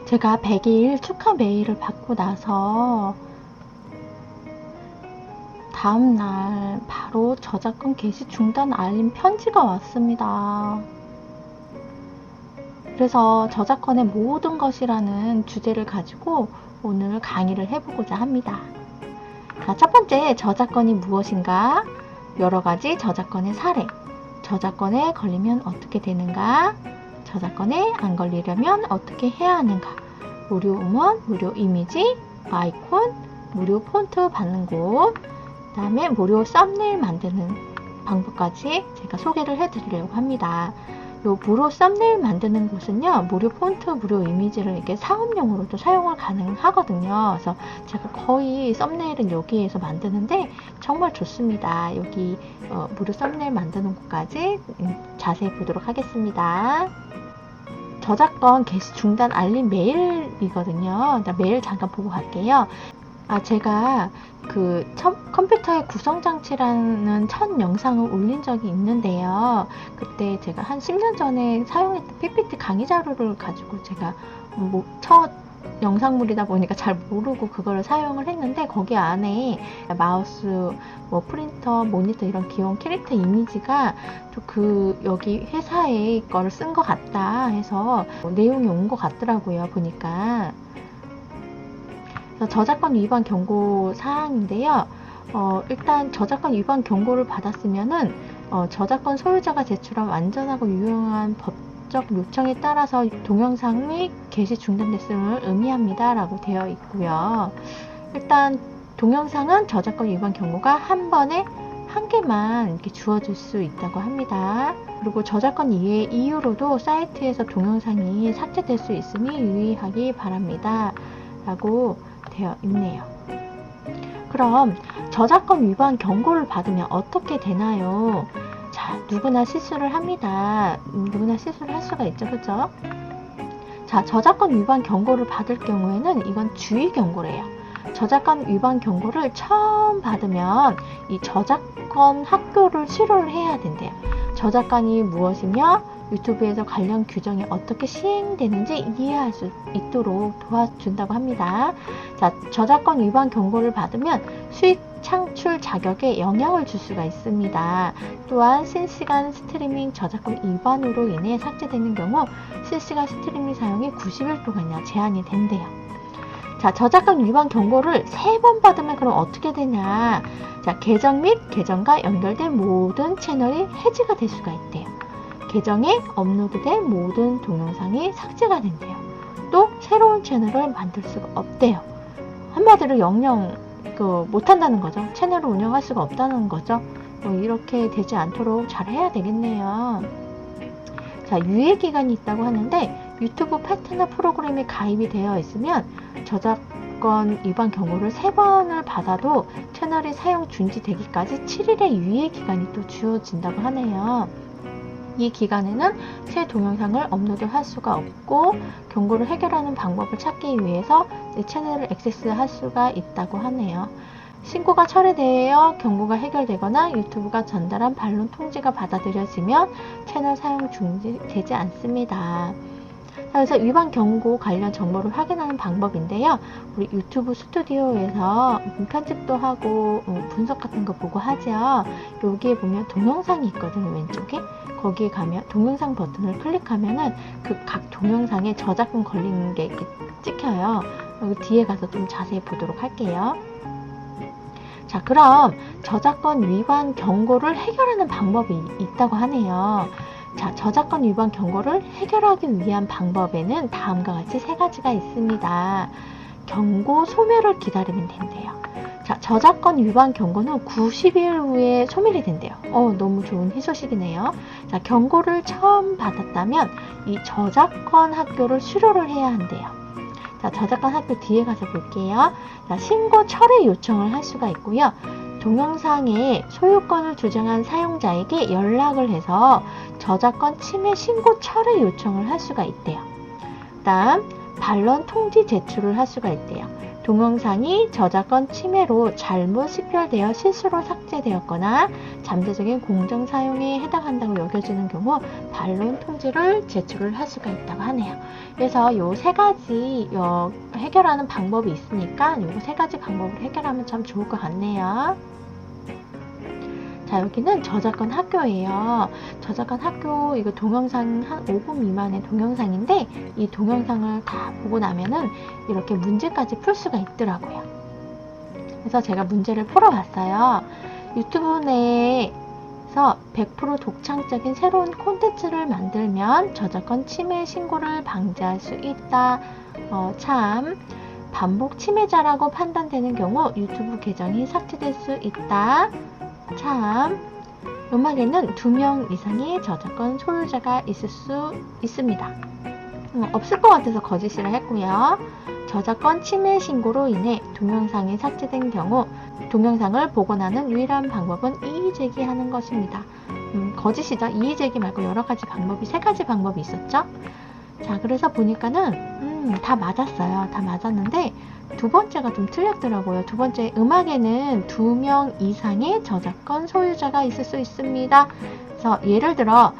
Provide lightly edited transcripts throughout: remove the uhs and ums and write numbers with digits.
제가 100일 축하 메일을 받고 나서 다음날 바로 저작권 게시 중단 알림 편지가 왔습니다. 그래서 저작권의 모든 것이라는 주제를 가지고 오늘 강의를 해보고자 합니다. 자, 첫 번째, 저작권이 무엇인가? 여러 가지 저작권의 사례, 저작권에 걸리면 어떻게 되는가? 저작권에 안 걸리려면 어떻게 해야 하는가? 무료 음원, 무료 이미지, 아이콘, 무료 폰트 받는 곳, 그 다음에 무료 썸네일 만드는 방법까지 제가 소개를 해드리려고 합니다. 요 무료 썸네일 만드는 곳은요, 무료 폰트, 무료 이미지를 이렇게 사업용으로도 사용을 가능하거든요. 그래서 제가 거의 썸네일은 여기에서 만드는데 정말 좋습니다. 여기 무료 썸네일 만드는 곳까지 자세히 보도록 하겠습니다. 저작권 게시 중단 알림 메일이거든요. 메일 잠깐 보고 갈게요. 제가 컴퓨터의 구성장치라는 첫 영상을 올린 적이 있는데요. 그때 제가 한 10년 전에 사용했던 PPT 강의 자료를 가지고 제가 첫 영상물이다 보니까 잘 모르고 그거를 사용을 했는데, 거기 안에 마우스, 프린터, 모니터 이런 귀여운 캐릭터 이미지가 여기 회사의 거를 쓴 것 같다 해서 내용이 온 것 같더라고요, 보니까. 저작권 위반 경고 사항인데요. 일단 저작권 위반 경고를 받았으면은 저작권 소유자가 제출한 완전하고 유용한 법적 요청에 따라서 동영상이 게시 중단됐음을 의미합니다 라고 되어 있고요. 일단 동영상은 저작권 위반 경고가 한 번에 한 개만 이렇게 주어질 수 있다고 합니다. 그리고 저작권 이외의 이유로도 사이트에서 동영상이 삭제될 수 있으니 유의하기 바랍니다 라고 되어 있네요. 그럼 저작권 위반 경고를 받으면 어떻게 되나요? 자, 누구나 실수를 합니다. 누구나 실수를 할 수가 있죠, 그죠? 자, 저작권 위반 경고를 받을 경우에는 이건 주의 경고래요. 저작권 위반 경고를 처음 받으면 이 저작권 학교를 수료를 해야 된대요. 저작권이 무엇이며 유튜브에서 관련 규정이 어떻게 시행되는지 이해할 수 있도록 도와준다고 합니다. 자, 저작권 위반 경고를 받으면 수익 창출 자격에 영향을 줄 수가 있습니다. 또한 실시간 스트리밍 저작권 위반으로 인해 삭제되는 경우 실시간 스트리밍 사용이 90일 동안이나 제한이 된대요. 자, 저작권 위반 경고를 3번 받으면 그럼 어떻게 되냐? 자, 계정 및 계정과 연결된 모든 채널이 해지가 될 수가 있대요. 계정에 업로드된 모든 동영상이 삭제가 된대요. 또 새로운 채널을 만들 수가 없대요. 한마디로 영영 못한다는 거죠. 채널을 운영할 수가 없다는 거죠. 이렇게 되지 않도록 잘 해야 되겠네요. 자, 유예기간이 있다고 하는데 유튜브 파트너 프로그램에 가입이 되어 있으면 저작권 위반 경고를 3번을 받아도 채널이 사용 중지되기까지 7일의 유예기간이 또 주어진다고 하네요. 이 기간에는 새 동영상을 업로드할 수가 없고 경고를 해결하는 방법을 찾기 위해서 채널을 액세스할 수가 있다고 하네요. 신고가 철회되어 경고가 해결되거나 유튜브가 전달한 반론 통지가 받아들여지면 채널 사용 중지되지 않습니다. 그래서 위반 경고 관련 정보를 확인하는 방법인데요. 우리 유튜브 스튜디오에서 편집도 하고 분석 같은 거 보고 하죠. 여기에 보면 동영상이 있거든요, 왼쪽에. 거기에 가면 동영상 버튼을 클릭하면은 각 동영상에 저작권 걸리는 게 이렇게 찍혀요. 여기 뒤에 가서 좀 자세히 보도록 할게요. 자, 그럼 저작권 위반 경고를 해결하는 방법이 있다고 하네요. 자, 저작권 위반 경고를 해결하기 위한 방법에는 다음과 같이 3가지가 있습니다. 경고 소멸을 기다리면 된대요. 자, 저작권 위반 경고는 90일 후에 소멸이 된대요. 너무 좋은 희소식이네요. 자, 경고를 처음 받았다면 이 저작권 학교를 수료를 해야 한대요. 자, 저작권 학교 뒤에 가서 볼게요. 자, 신고 철회 요청을 할 수가 있고요. 동영상의 소유권을 주장한 사용자에게 연락을 해서 저작권 침해 신고 철회 요청을 할 수가 있대요. 다음 반론 통지 제출을 할 수가 있대요. 동영상이 저작권 침해로 잘못 식별되어 실수로 삭제되었거나 잠재적인 공정 사용에 해당한다고 여겨지는 경우 반론 통지를 제출을 할 수가 있다고 하네요. 그래서 요 세 가지 해결하는 방법이 있으니까 요 세 가지 방법을 해결하면 참 좋을 것 같네요. 자, 여기는 저작권 학교예요. 저작권 학교, 이거 동영상 한 5분 미만의 동영상인데 이 동영상을 다 보고 나면은 이렇게 문제까지 풀 수가 있더라고요. 그래서 제가 문제를 풀어봤어요. 유튜브 내에서 100% 독창적인 새로운 콘텐츠를 만들면 저작권 침해 신고를 방지할 수 있다. 참. 반복 침해자라고 판단되는 경우 유튜브 계정이 삭제될 수 있다. 참. 음악에는 2명 이상의 저작권 소유자가 있을 수 있습니다. 없을 것 같아서 거짓이라 했고요. 저작권 침해 신고로 인해 동영상이 삭제된 경우 동영상을 복원하는 유일한 방법은 이의제기하는 것입니다. 거짓이죠. 이의제기 말고 여러 가지 방법이 3가지 방법이 있었죠. 자, 그래서 보니까는 다 맞았어요. 다 맞았는데 두 번째가 좀 틀렸더라고요. 두 번째, 음악에는 2명 이상의 저작권 소유자가 있을 수 있습니다. 그래서 예를 들어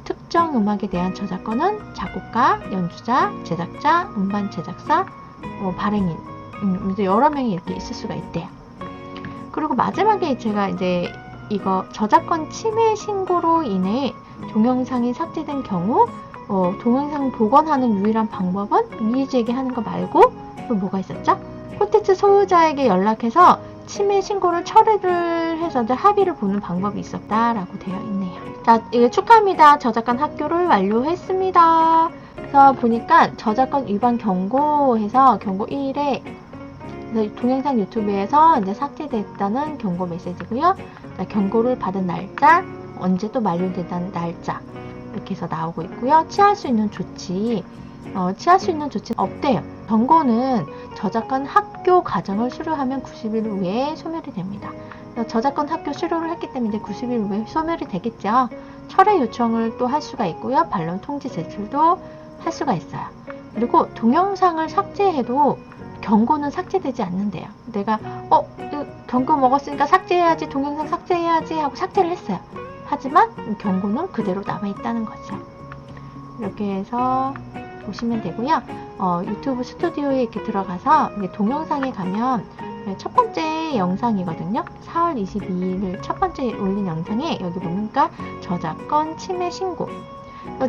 특정 음악에 대한 저작권은 작곡가, 연주자, 제작자, 음반 제작사, 발행인 여러 명이 이렇게 있을 수가 있대요. 그리고 마지막에 제가 이제 이거 저작권 침해 신고로 인해 동영상이 삭제된 경우 동영상 복원하는 유일한 방법은 이의제기하는 거 말고 또 뭐가 있었죠? 콘텐츠 소유자에게 연락해서 침해 신고를 철회를 해서 합의를 보는 방법이 있었다라고 되어 있네요. 자, 이거 축하합니다. 저작권 학교를 완료했습니다. 그래서 보니까 저작권 위반 경고해서 경고 1에 동영상 유튜브에서 이제 삭제됐다는 경고 메시지고요. 경고를 받은 날짜, 언제 또 만료된다는 날짜 이렇게 해서 나오고 있고요. 취할 수 있는 조치는 없대요. 경고는 저작권 학교 과정을 수료하면 90일 후에 소멸이 됩니다. 저작권 학교 수료를 했기 때문에 이제 90일 후에 소멸이 되겠죠. 철회 요청을 또 할 수가 있고요. 반론 통지 제출도 할 수가 있어요. 그리고 동영상을 삭제해도 경고는 삭제되지 않는데요. 내가 경고 먹었으니까 삭제해야지, 동영상 삭제해야지 하고 삭제를 했어요. 하지만 경고는 그대로 남아있다는 거죠. 이렇게 해서 보시면 되고요. 유튜브 스튜디오에 이렇게 들어가서 동영상에 가면 첫 번째 영상이거든요. 4월 22일 첫 번째 올린 영상에 여기 보니까 저작권 침해 신고.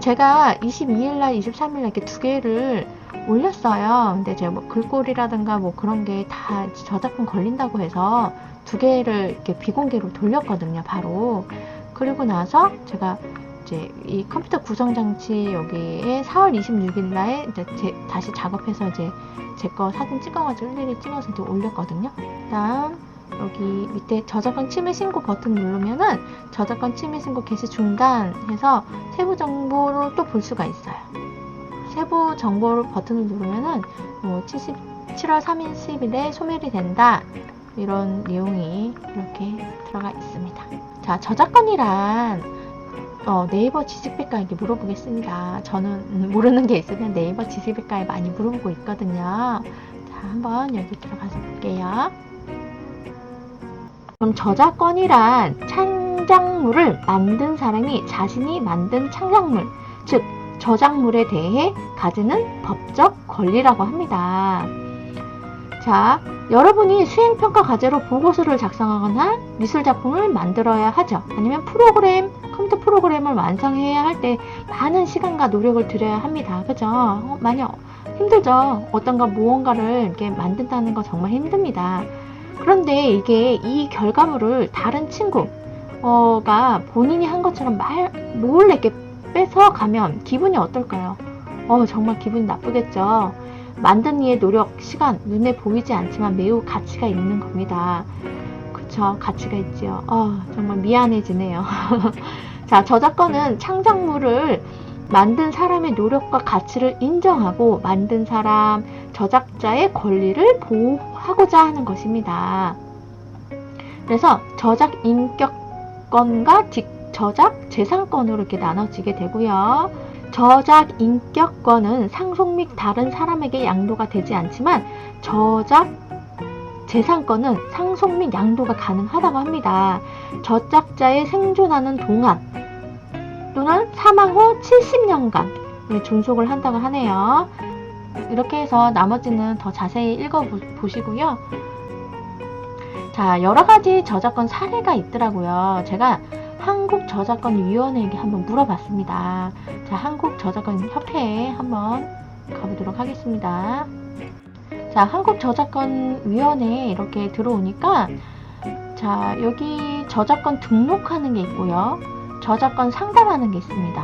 제가 22일날, 23일날 이렇게 2개를 올렸어요. 근데 제가 뭐 글꼴이라든가 뭐 그런 게 다 저작권 걸린다고 해서 2개를 이렇게 비공개로 돌렸거든요. 바로. 그리고 나서 제가 이제 이 컴퓨터 구성 장치 여기에 4월 26일 날 이제 다시 작업해서 이제 제 거 사진 찍어가지고 일일이 찍어서 이제 올렸거든요. 그다음 여기 밑에 저작권 침해 신고 버튼 누르면은 저작권 침해 신고 개시 중단해서 세부 정보를 또 볼 수가 있어요. 세부 정보 버튼을 누르면은 7월 3일 10일에 소멸이 된다. 이런 내용이 이렇게 들어가 있습니다. 자, 저작권이란 네이버 지식백과에게 물어보겠습니다. 저는 모르는 게 있으면 네이버 지식백과에 많이 물어보고 있거든요. 자, 한번 여기 들어가서 볼게요. 그럼 저작권이란 창작물을 만든 사람이 자신이 만든 창작물, 즉 저작물에 대해 가지는 법적 권리라고 합니다. 자, 여러분이 수행평가 과제로 보고서를 작성하거나 미술작품을 만들어야 하죠. 아니면 컴퓨터 프로그램을 완성해야 할 때 많은 시간과 노력을 들여야 합니다. 그죠? 많이 힘들죠? 무언가를 이렇게 만든다는 거 정말 힘듭니다. 그런데 이 결과물을 다른 친구가 본인이 한 것처럼 몰래 이렇게 뺏어가면 기분이 어떨까요? 정말 기분이 나쁘겠죠. 만든 이의 노력, 시간, 눈에 보이지 않지만 매우 가치가 있는 겁니다. 그쵸? 가치가 있지요. 정말 미안해지네요. 자, 저작권은 창작물을 만든 사람의 노력과 가치를 인정하고 만든 사람, 저작자의 권리를 보호하고자 하는 것입니다. 그래서 저작 인격권과 저작 재산권으로 이렇게 나눠지게 되고요. 저작 인격권은 상속 및 다른 사람에게 양도가 되지 않지만 저작 재산권은 상속 및 양도가 가능하다고 합니다. 저작자의 생존하는 동안 또는 사망 후 70년간 존속을 한다고 하네요. 이렇게 해서 나머지는 더 자세히 읽어보시고요. 자, 여러가지 저작권 사례가 있더라고요. 제가 한국저작권위원회에게 한번 물어봤습니다. 자, 한국저작권협회에 한번 가보도록 하겠습니다. 자, 한국저작권위원회에 이렇게 들어오니까 자, 여기 저작권 등록하는 게 있고요. 저작권 상담하는 게 있습니다.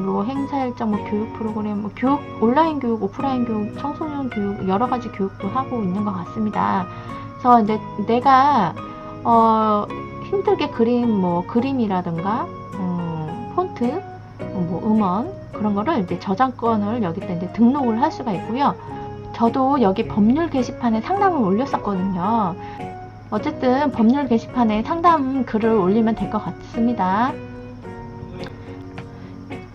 뭐 행사 일정, 뭐 교육 프로그램, 뭐 교육, 온라인 교육, 오프라인 교육, 청소년 교육, 여러 가지 교육도 하고 있는 것 같습니다. 그래서 내가 힘들게 그림이라든가 폰트, 뭐 음원 그런 거를 이제 저작권을 여기다 이제 등록을 할 수가 있고요. 저도 여기 법률 게시판에 상담을 올렸었거든요. 어쨌든 법률 게시판에 상담 글을 올리면 될 것 같습니다.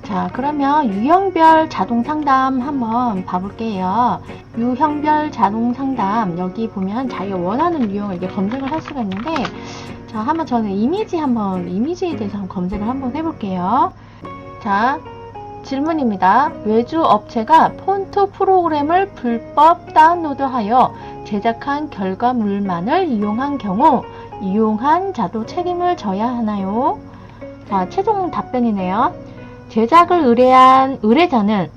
자, 그러면 유형별 자동상담 한번 봐볼게요. 유형별 자동상담, 여기 보면 자기가 원하는 유형을 이렇게 검색을 할 수가 있는데, 자, 한번 저는 이미지에 대해서 한번 검색을 한번 해볼게요. 자, 질문입니다. 외주 업체가 폰트 프로그램을 불법 다운로드하여 제작한 결과물만을 이용한 경우 이용한 자도 책임을 져야 하나요? 자, 최종 답변이네요. 제작을 의뢰한 의뢰자는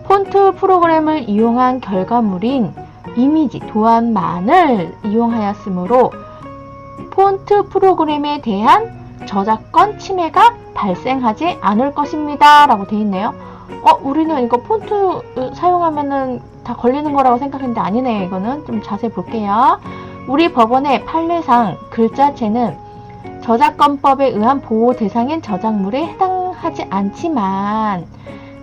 폰트 프로그램을 이용한 결과물인 이미지 도안만을 이용하였으므로 폰트 프로그램에 대한 저작권 침해가 발생하지 않을 것입니다. 라고 되어 있네요. 우리는 이거 폰트 사용하면은 다 걸리는 거라고 생각했는데 아니네요. 이거는 좀 자세히 볼게요. 우리 법원의 판례상 글자체는 저작권법에 의한 보호 대상인 저작물에 해당하지 않지만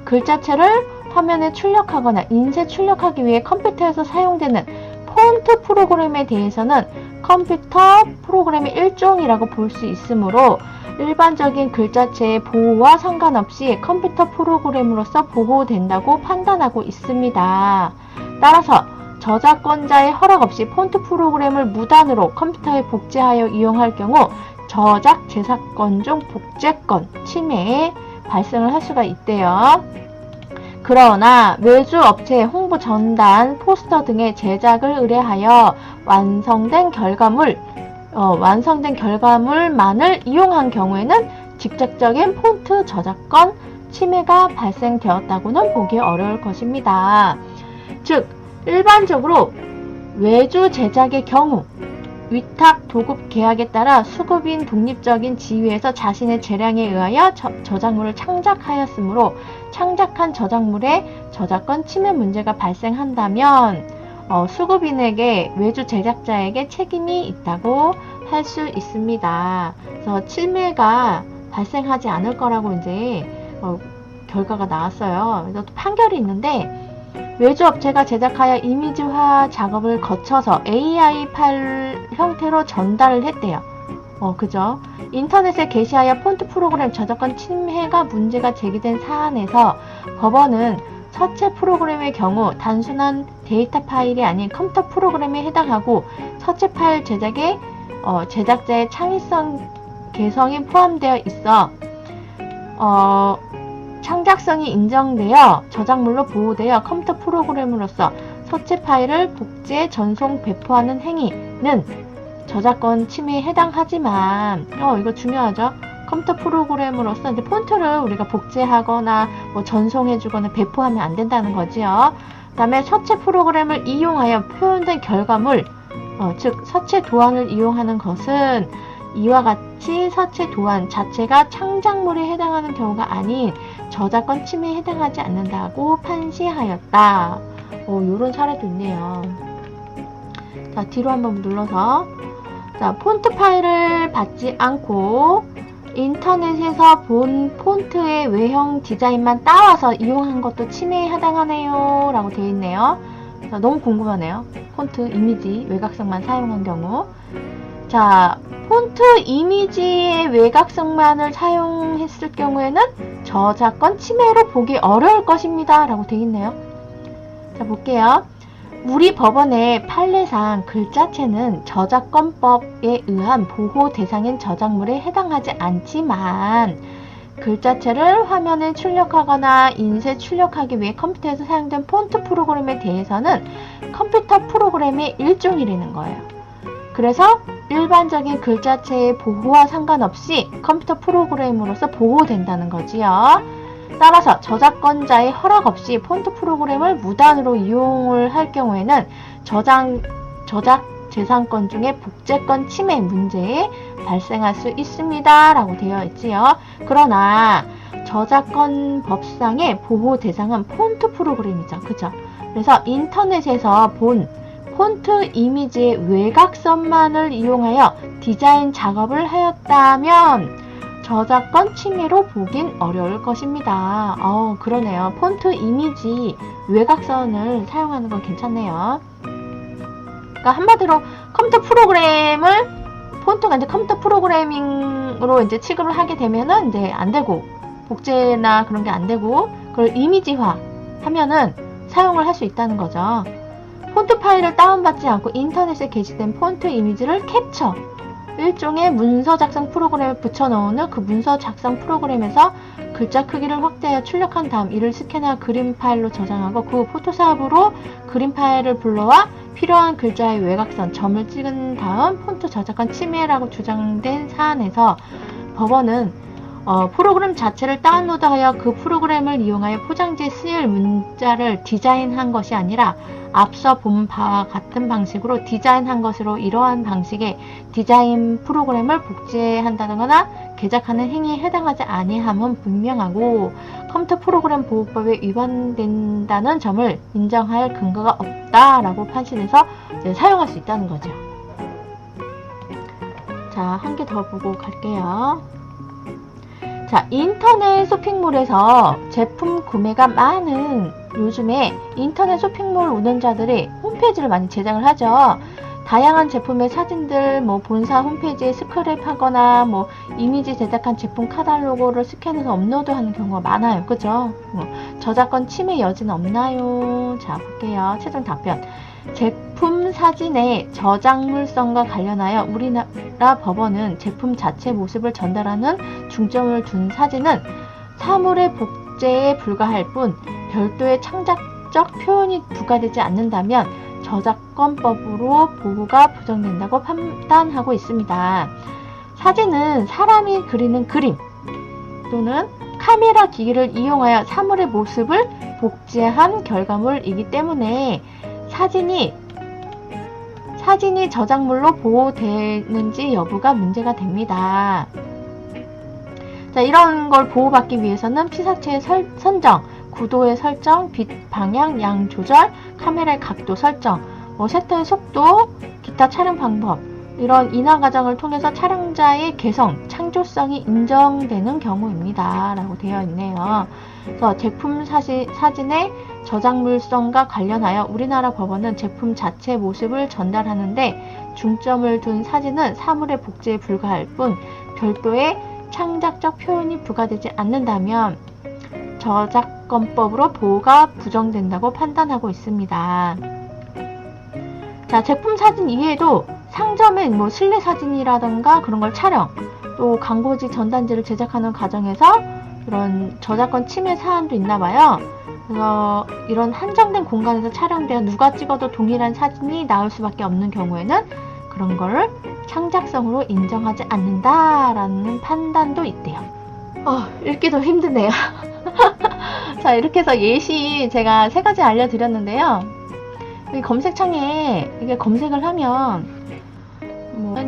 글자체를 화면에 출력하거나 인쇄 출력하기 위해 컴퓨터에서 사용되는 폰트 프로그램에 대해서는 컴퓨터 프로그램의 일종이라고 볼 수 있으므로 일반적인 글자체의 보호와 상관없이 컴퓨터 프로그램으로서 보호된다고 판단하고 있습니다. 따라서 저작권자의 허락 없이 폰트 프로그램을 무단으로 컴퓨터에 복제하여 이용할 경우 저작 재산권 중 복제권 침해에 발생을 할 수가 있대요. 그러나 외주 업체의 홍보 전단, 포스터 등의 제작을 의뢰하여 완성된 결과물만을 이용한 경우에는 직접적인 폰트 저작권 침해가 발생되었다고는 보기 어려울 것입니다. 즉, 일반적으로 외주 제작의 경우 위탁 도급 계약에 따라 수급인 독립적인 지위에서 자신의 재량에 의하여 저작물을 창작하였으므로 창작한 저작물에 저작권 침해 문제가 발생한다면 수급인에게 외주 제작자에게 책임이 있다고 할 수 있습니다. 그래서 침해가 발생하지 않을 거라고 이제 결과가 나왔어요. 그래서 또 판결이 있는데 외주 업체가 제작하여 이미지화 작업을 거쳐서 AI 파일 형태로 전달을 했대요. 그죠? 인터넷에 게시하여 폰트 프로그램 저작권 침해가 문제가 제기된 사안에서 법원은 서체 프로그램의 경우 단순한 데이터 파일이 아닌 컴퓨터 프로그램에 해당하고 서체 파일 제작에 제작자의 창의성 개성이 포함되어 있어 창작성이 인정되어 저작물로 보호되어 컴퓨터 프로그램으로서 서체 파일을 복제, 전송, 배포하는 행위는 저작권 침해에 해당하지만 이거 중요하죠. 컴퓨터 프로그램으로서 이제 폰트를 우리가 복제하거나 뭐 전송해주거나 배포하면 안 된다는 거지요. 그 다음에 서체 프로그램을 이용하여 표현된 결과물, 즉 서체 도안을 이용하는 것은 이와 같이 서체 도안 자체가 창작물에 해당하는 경우가 아닌 저작권 침해에 해당하지 않는다고 판시하였다. 요런 사례도 있네요. 자, 뒤로 한번 눌러서 자, 폰트 파일을 받지 않고 인터넷에서 본 폰트의 외형 디자인만 따와서 이용한 것도 침해에 해당하네요 라고 되어 있네요. 자, 너무 궁금하네요. 폰트, 이미지, 외곽선만 사용한 경우 자, 폰트 이미지의 외곽선만을 사용했을 경우에는 저작권 침해로 보기 어려울 것입니다. 라고 되어 있네요. 자, 볼게요. 우리 법원의 판례상 글자체는 저작권법에 의한 보호 대상인 저작물에 해당하지 않지만 글자체를 화면에 출력하거나 인쇄 출력하기 위해 컴퓨터에서 사용된 폰트 프로그램에 대해서는 컴퓨터 프로그램의 일종이라는 거예요. 그래서 일반적인 글자체의 보호와 상관없이 컴퓨터 프로그램으로서 보호된다는 거지요. 따라서 저작권자의 허락 없이 폰트 프로그램을 무단으로 이용을 할 경우에는 저작 재산권 중에 복제권 침해 문제에 발생할 수 있습니다. 라고 되어 있지요. 그러나 저작권 법상의 보호 대상은 폰트 프로그램이죠. 그죠? 그래서 인터넷에서 본 폰트 이미지의 외곽선만을 이용하여 디자인 작업을 하였다면 저작권 침해로 보긴 어려울 것입니다. 그러네요. 폰트 이미지 외곽선을 사용하는 건 괜찮네요. 그러니까 한마디로 컴퓨터 프로그램을 폰트가 이제 컴퓨터 프로그래밍으로 이제 취급을 하게 되면은 이제 안 되고 복제나 그런 게 안 되고 그걸 이미지화 하면은 사용을 할 수 있다는 거죠. 폰트 파일을 다운받지 않고 인터넷에 게시된 폰트 이미지를 캡처, 일종의 문서 작성 프로그램에 붙여넣는 그 문서 작성 프로그램에서 글자 크기를 확대하여 출력한 다음 이를 스캔하여 그림 파일로 저장하고 그 포토샵으로 그림 파일을 불러와 필요한 글자의 외곽선, 점을 찍은 다음 폰트 저작권 침해라고 주장된 사안에서 법원은 프로그램 자체를 다운로드하여 그 프로그램을 이용하여 포장지에 쓰일 문자를 디자인한 것이 아니라 앞서 본 바와 같은 방식으로 디자인한 것으로 이러한 방식의 디자인 프로그램을 복제한다거나 개작하는 행위에 해당하지 아니함은 분명하고 컴퓨터 프로그램 보호법에 위반된다는 점을 인정할 근거가 없다라고 판시해서 사용할 수 있다는 거죠. 자, 한 개 더 보고 갈게요. 자, 인터넷 쇼핑몰에서 제품 구매가 많은 요즘에 인터넷 쇼핑몰 운영자들이 홈페이지를 많이 제작을 하죠. 다양한 제품의 사진들, 본사 홈페이지에 스크랩하거나 이미지 제작한 제품 카탈로그를 스캔해서 업로드하는 경우가 많아요. 그죠? 저작권 침해 여지는 없나요? 자, 볼게요. 최종 답변. 제품 사진의 저작물성과 관련하여 우리나라 법원은 제품 자체 모습을 전달하는 중점을 둔 사진은 사물의 복제에 불과할 뿐 별도의 창작적 표현이 부과되지 않는다면 저작권법으로 보호가 부정된다고 판단하고 있습니다. 사진은 사람이 그리는 그림 또는 카메라 기기를 이용하여 사물의 모습을 복제한 결과물이기 때문에 사진이 저작물로 보호되는지 여부가 문제가 됩니다. 자, 이런 걸 보호받기 위해서는 피사체의 선정, 구도의 설정, 빛 방향, 양 조절, 카메라의 각도 설정, 셔터의 속도, 기타 촬영 방법, 이런 인화 과정을 통해서 촬영자의 개성, 창조성이 인정되는 경우입니다. 라고 되어 있네요. 그래서 제품 사진의 저작물성과 관련하여 우리나라 법원은 제품 자체 모습을 전달하는데 중점을 둔 사진은 사물의 복제에 불과할 뿐 별도의 창작적 표현이 부과되지 않는다면 저작권법으로 보호가 부정된다고 판단하고 있습니다. 자, 제품 사진 이외에도 상점의 실내 사진이라던가 그런 걸 촬영, 또 광고지 전단지를 제작하는 과정에서 이런 저작권 침해 사안도 있나 봐요. 그래서 이런 한정된 공간에서 촬영되어 누가 찍어도 동일한 사진이 나올 수밖에 없는 경우에는 그런 걸 창작성으로 인정하지 않는다라는 판단도 있대요. 읽기도 힘드네요. 자, 이렇게 해서 예시 제가 3가지 알려드렸는데요. 여기 검색창에 이게 검색을 하면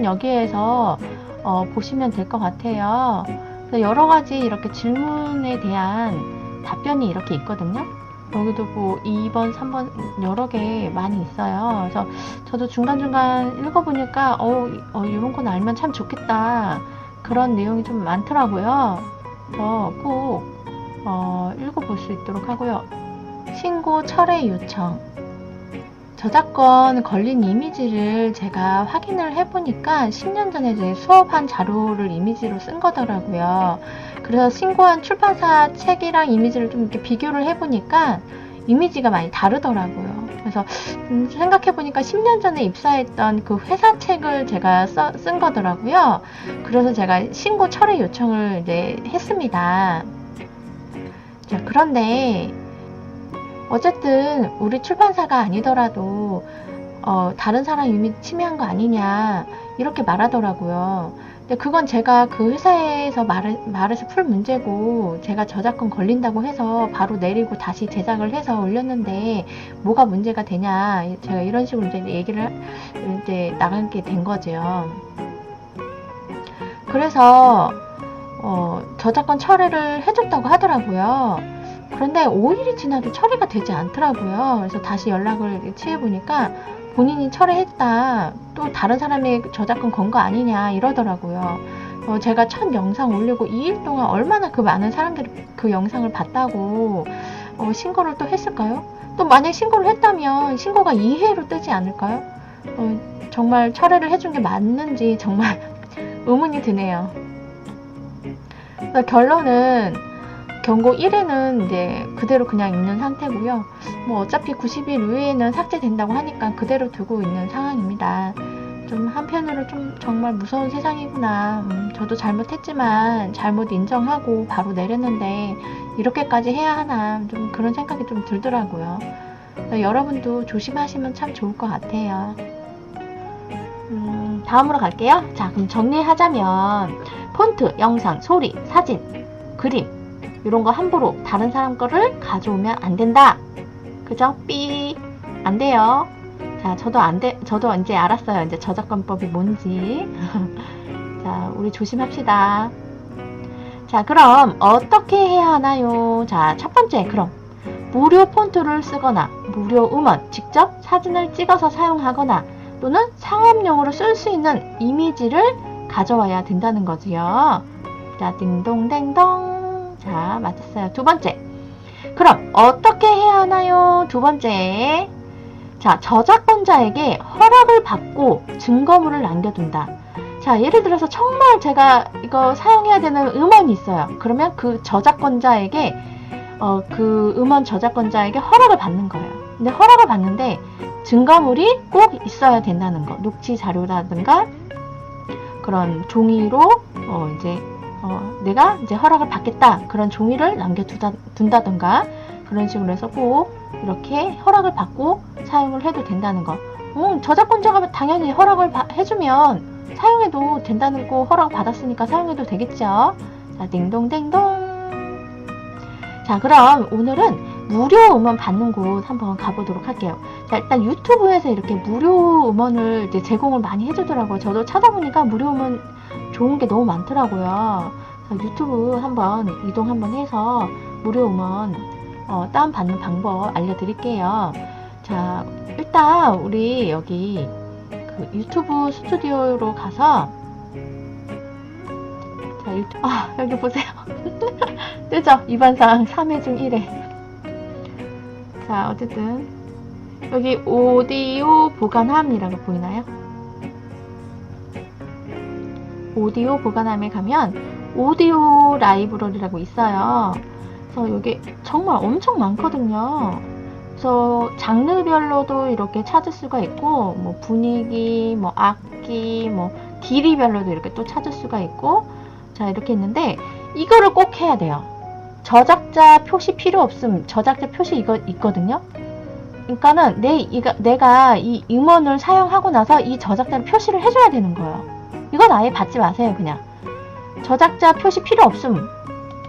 여기에서 보시면 될 것 같아요. 그래서 여러 가지 이렇게 질문에 대한 답변이 이렇게 있거든요. 여기도 2번, 3번 여러 개 많이 있어요. 그래서 저도 중간중간 읽어보니까 이런 건 알면 참 좋겠다. 그런 내용이 좀 많더라고요. 그래서 꼭 읽어볼 수 있도록 하고요. 신고 철회 요청. 저작권 걸린 이미지를 제가 확인을 해보니까 10년 전에 이제 수업한 자료를 이미지로 쓴 거더라고요. 그래서 신고한 출판사 책이랑 이미지를 좀 이렇게 비교를 해보니까 이미지가 많이 다르더라고요. 그래서 생각해보니까 10년 전에 입사했던 그 회사 책을 제가 쓴 거더라고요. 그래서 제가 신고 철회 요청을 이제 했습니다. 자, 그런데 어쨌든 우리 출판사가 아니더라도 다른 사람 이미지 침해한 거 아니냐 이렇게 말하더라고요. 근데 그건 제가 그 회사에서 말해서 풀 문제고, 제가 저작권 걸린다고 해서 바로 내리고 다시 제작을 해서 올렸는데 뭐가 문제가 되냐, 제가 이런 식으로 이제 얘기를 이제 나가게 된 거죠. 그래서 저작권 처리를 해줬다고 하더라고요. 그런데 5일이 지나도 처리가 되지 않더라고요. 그래서 다시 연락을 취해보니까 본인이 처리했다, 또 다른 사람이 저작권 건 거 아니냐 이러더라고요. 제가 첫 영상 올리고 2일 동안 얼마나 그 많은 사람들이 그 영상을 봤다고 신고를 또 했을까요? 또 만약 신고를 했다면 신고가 이해로 뜨지 않을까요? 정말 철회를 해준 게 맞는지 정말 의문이 드네요. 결론은 경고 1회는 이제 그대로 그냥 있는 상태고요. 뭐 어차피 90일 이후에는 삭제된다고 하니까 그대로 두고 있는 상황입니다. 좀 한편으로 좀 정말 무서운 세상이구나. 저도 잘못했지만 잘못 인정하고 바로 내렸는데 이렇게까지 해야 하나, 좀 그런 생각이 좀 들더라고요. 여러분도 조심하시면 참 좋을 것 같아요. 다음으로 갈게요. 자, 그럼 정리하자면 폰트, 영상, 소리, 사진, 그림 이런 거 함부로 다른 사람 거를 가져오면 안 된다. 그죠? 삐. 안 돼요. 자, 저도 이제 알았어요. 이제 저작권법이 뭔지. 자, 우리 조심합시다. 자, 그럼 어떻게 해야 하나요? 자, 첫 번째, 그럼 무료 폰트를 쓰거나 무료 음원, 직접 사진을 찍어서 사용하거나 또는 상업용으로 쓸 수 있는 이미지를 가져와야 된다는 거지요. 자, 딩동댕동. 자, 맞았어요. 두 번째. 그럼 어떻게 해야 하나요? 두 번째. 자, 저작권자에게 허락을 받고 증거물을 남겨둔다. 자, 예를 들어서 정말 제가 이거 사용해야 되는 음원이 있어요. 그러면 그 저작권자에게 그 음원 저작권자에게 허락을 받는 거예요. 근데 허락을 받는데 증거물이 꼭 있어야 된다는 거. 녹취 자료라든가 그런 종이로 내가 이제 허락을 받겠다, 그런 종이를 남겨둔다던가 그런 식으로 해서 꼭 이렇게 허락을 받고 사용을 해도 된다는 거. 저작권자가 당연히 허락을 해주면 사용해도 된다는 거, 허락 받았으니까 사용해도 되겠죠. 자, 딩동댕동. 자, 그럼 오늘은 무료 음원 받는 곳 한번 가보도록 할게요. 자, 일단 유튜브에서 이렇게 무료 음원을 이제 제공을 많이 해주더라고요. 저도 찾아보니까 무료 음원 좋은 게 너무 많더라고요. 자, 유튜브 한번 이동 한번 해서 무료 음원 다운받는 방법 알려드릴게요. 자, 일단 우리 여기 그 유튜브 스튜디오로 가서, 자, 여기 보세요. 뜨죠? 위반사항 3회 중 1회. 자, 어쨌든 여기 오디오 보관함이라고 보이나요? 오디오 보관함에 가면 오디오 라이브러리라고 있어요. 그래서 여기 정말 엄청 많거든요. 그래서 장르별로도 이렇게 찾을 수가 있고, 뭐 분위기, 뭐 악기, 뭐 길이별로도 이렇게 또 찾을 수가 있고, 자, 이렇게 있는데 이거를 꼭 해야 돼요. 저작자 표시 필요 없음. 저작자 표시 이거 있거든요. 그러니까는 내가 이 음원을 사용하고 나서 이 저작자를 표시를 해줘야 되는 거예요. 이건 아예 받지 마세요. 그냥 저작자 표시 필요 없음,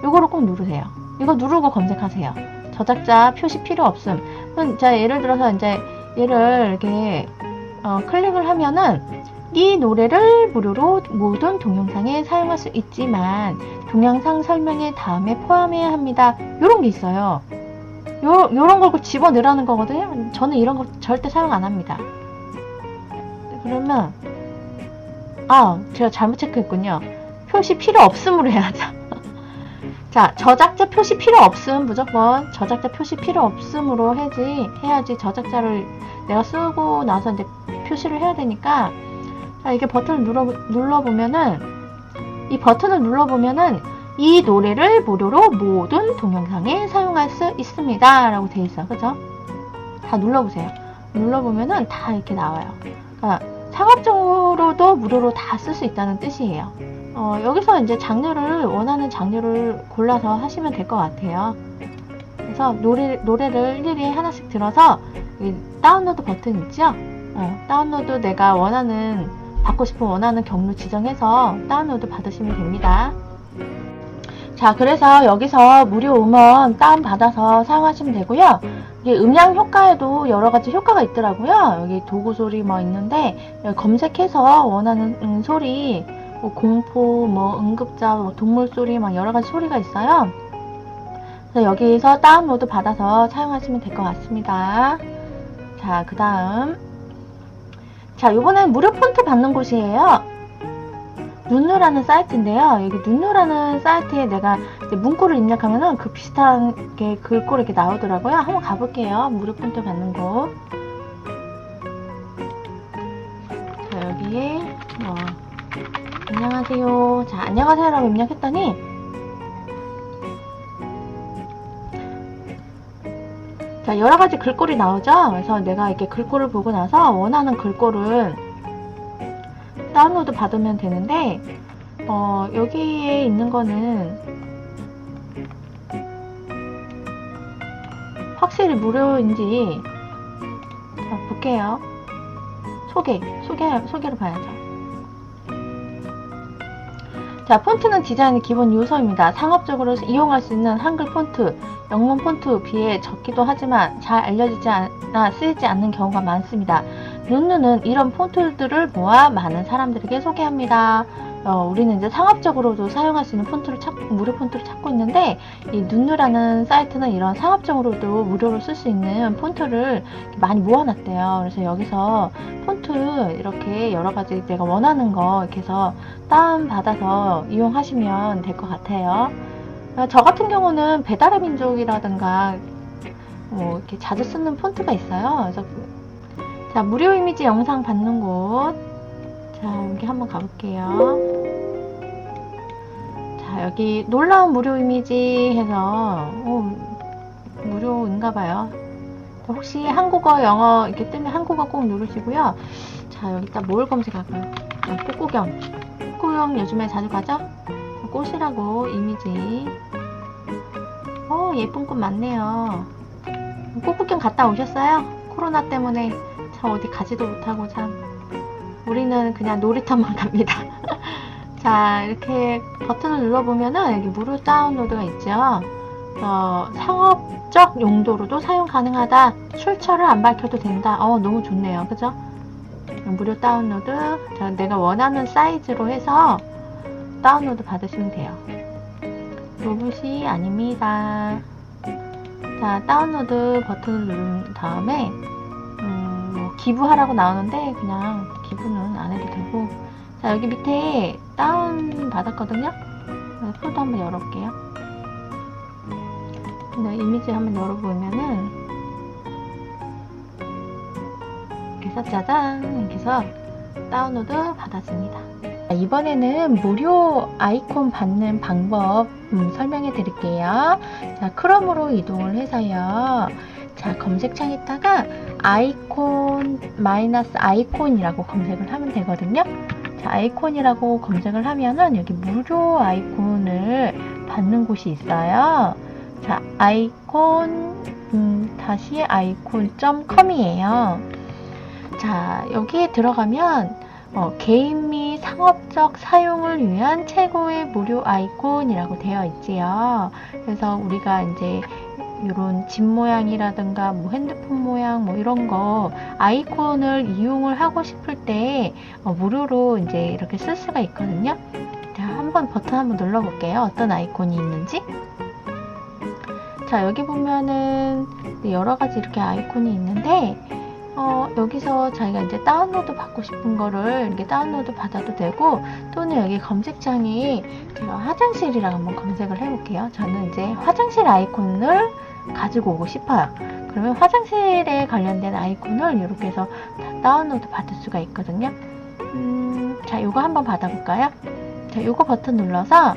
이거를 꼭 누르세요. 이거 누르고 검색하세요. 저작자 표시 필요 없음. 자, 예를 들어서 이제 얘를 이렇게 클릭을 하면은 이 노래를 무료로 모든 동영상에 사용할 수 있지만 동영상 설명에 다음에 포함해야 합니다. 요런 게 있어요. 요런 걸 집어넣으라는 거거든요. 저는 이런 거 절대 사용 안 합니다. 그러면 제가 잘못 체크했군요. 표시 필요 없음으로 해야죠. 자, 저작자 표시 필요 없음. 무조건 저작자 표시 필요 없음으로 해야지 저작자를 내가 쓰고 나서 이제 표시를 해야 되니까. 자, 이게 버튼을 눌러보면은, 이 버튼을 눌러보면은 이 노래를 무료로 모든 동영상에 사용할 수 있습니다 라고 되어 있어요. 그죠? 다 눌러보세요. 눌러보면은 다 이렇게 나와요. 그러니까 상업적으로도 무료로 다 쓸 수 있다는 뜻이에요. 여기서 이제 원하는 장르를 골라서 하시면 될 것 같아요. 그래서 노래를 일일이 하나씩 들어서 다운로드 버튼 있죠? 다운로드 내가 받고 싶은 원하는 경로 지정해서 다운로드 받으시면 됩니다. 자, 그래서 여기서 무료 음원 다운받아서 사용하시면 되고요. 이게 음량 효과에도 여러 가지 효과가 있더라고요. 여기 도구 소리 뭐 있는데, 여기 검색해서 원하는 소리, 뭐 공포, 뭐 응급자, 뭐 동물 소리, 막 여러 가지 소리가 있어요. 그래서 여기서 다운로드 받아서 사용하시면 될 것 같습니다. 자, 그 다음. 자, 요번엔 무료 폰트 받는 곳이에요. 눈누라는 사이트인데요. 여기 눈누라는 사이트에 내가 이제 문구를 입력하면은 그 비슷한 게 글꼴이 이렇게 나오더라고요. 한번 가볼게요. 무료 폰트 받는 곳. 자, 여기에 안녕하세요. 자, 안녕하세요라고 입력했더니 자, 여러 가지 글꼴이 나오죠. 그래서 내가 이렇게 글꼴을 보고 나서 원하는 글꼴을 다운로드 받으면 되는데, 여기에 있는 거는 확실히 무료인지 자, 볼게요. 소개를 봐야죠. 자, 폰트는 디자인의 기본 요소입니다. 상업적으로 이용할 수 있는 한글 폰트, 영문 폰트 비해 적기도 하지만 잘 알려지지 않아 쓰이지 않는 경우가 많습니다. 눈누는 이런 폰트들을 모아 많은 사람들에게 소개합니다. 우리는 이제 상업적으로도 사용할 수 있는 무료 폰트를 찾고 있는데, 이 눈누라는 사이트는 이런 상업적으로도 무료로 쓸 수 있는 폰트를 많이 모아놨대요. 그래서 여기서 폰트 이렇게 여러 가지 내가 원하는 거 이렇게 해서 다운받아서 이용하시면 될 것 같아요. 저 같은 경우는 배달의 민족이라든가 이렇게 자주 쓰는 폰트가 있어요. 그래서 자, 무료 이미지 영상 받는 곳. 자, 여기 한번 가볼게요. 자, 여기 놀라운 무료 이미지 해서 무료인가봐요. 혹시 한국어, 영어 이렇게 뜨면 한국어 꼭 누르시고요. 자, 여기다 뭘 검색할까요? 꽃구경 요즘에 자주 가죠? 꽃이라고 이미지. 예쁜 꽃 많네요. 꽃구경 갔다 오셨어요? 코로나 때문에 참 어디 가지도 못하고 참 우리는 그냥 놀이터만 갑니다. 자, 이렇게 버튼을 눌러보면은 여기 무료 다운로드가 있죠. 상업적 용도로도 사용 가능하다. 출처를 안 밝혀도 된다. 너무 좋네요. 그죠? 무료 다운로드. 자, 내가 원하는 사이즈로 해서 다운로드 받으시면 돼요. 로봇이 아닙니다. 자, 다운로드 버튼을 누른 다음에 기부하라고 나오는데 그냥 기부는 안 해도 되고, 자, 여기 밑에 다운 받았거든요. 폴더 한번 열어볼게요. 이미지 한번 열어보면은 이렇게 해서 짜잔 이렇게 해서 다운로드 받았습니다. 이번에는 무료 아이콘 받는 방법 설명해 드릴게요. 자, 크롬으로 이동을 해서요. 자, 검색창에다가 아이콘이라고 검색을 하면 되거든요. 자, 아이콘이라고 검색을 하면은 여기 무료 아이콘을 받는 곳이 있어요. 자, 아이콘-icom이에요. 자, 여기에 들어가면 개인 및 상업적 사용을 위한 최고의 무료 아이콘이라고 되어 있지요. 그래서 우리가 이제 이런 집 모양이라든가 뭐 핸드폰 모양 뭐 이런 거 아이콘을 이용을 하고 싶을 때 무료로 이제 이렇게 쓸 수가 있거든요. 자, 버튼 한번 눌러 볼게요. 어떤 아이콘이 있는지. 자, 여기 보면은 여러 가지 이렇게 아이콘이 있는데 여기서 자기가 이제 다운로드 받고 싶은 거를 이렇게 다운로드 받아도 되고, 또는 여기 검색창에 제가 화장실이라고 한번 검색을 해볼게요. 저는 이제 화장실 아이콘을 가지고 오고 싶어요. 그러면 화장실에 관련된 아이콘을 이렇게 해서 다운로드 받을 수가 있거든요. 자, 요거 한번 받아볼까요? 자, 요거 버튼 눌러서,